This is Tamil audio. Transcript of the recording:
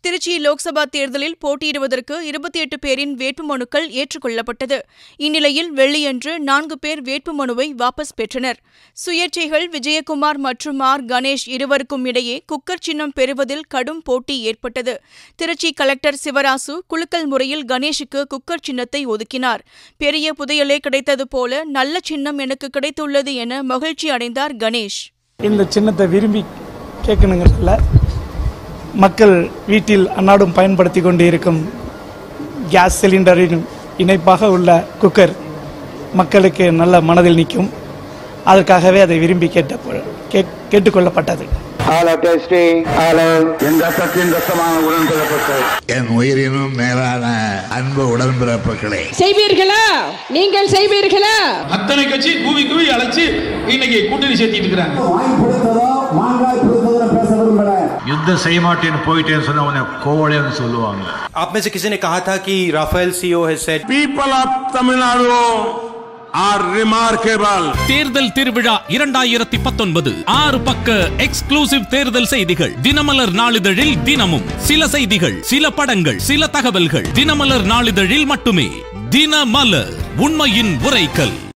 திருச்சி லோக்சபா தேர்தலில் போட்டியிடுவதற்கு 28 பேரின் வேட்புமனுக்கள் ஏற்றுக்கொள்ளப்பட்டது. இந்நிலையில் வெள்ளியன்று 4 பேர் வேட்புமனுவை வாபஸ் பெற்றனர். சுயேட்சைகள் விஜயகுமார் மற்றும் ஆர். கணேஷ் இருவருக்கும் இடையே குக்கர் சின்னம் பெறுவதில் கடும் போட்டி ஏற்பட்டது. திருச்சி கலெக்டர் சிவராசு குலுக்கல் முறையில் கணேஷுக்கு குக்கர் சின்னத்தை ஒதுக்கினார். பெரிய புதையலே கிடைத்தது போல நல்ல சின்னம் எனக்கு கிடைத்துள்ளது என மகிழ்ச்சி அடைந்தார் கணேஷ். இந்த சின்னத்தை விரும்பி கேட்கணுங்கிறதுல மக்கள் வீட்டில் அன்னாடும் பயன்படுத்தி கொண்டு இருக்கும் கேஸ் சிலிண்டரின் இணைப்பாக உள்ள குக்கர் மக்களுக்கு நல்ல மனதில் நிற்கும். அதற்காகவே அதை விரும்பி கேட்டுக்கொள்ளப்பட்டது. என் உயிரினும் மேலான அன்பு உடன்பிறப்புகளே, செய்வீர்களா? நீங்கள் செய்வீர்களா? அத்தனை கட்சி கூவி அழைச்சு இன்னைக்கு கூட்டணி சேர்த்திட்டு இருக்காங்க. யுத்தம் செய்ய மாட்டேன்னு போயிட்டேன்னு சொன்ன உடனே கோவலைன்னு சொல்லுவாங்க. आप में से किसी ने कहा था कि Rafale CEO has said people of Tamil Nadu are remarkable. தேர்தல் திருவிழா 2019 6 பக்க எக்ஸ்க்ளூசிவ் தேர்தல் செய்திகள். தினமலர் நாளிதழில் தினமும் சில செய்திகள், சில படங்கள், சில தகவல்கள். தினமலர் நாளிதழில் மட்டுமே. தினமலர், உண்மையின் உரைக்கல்.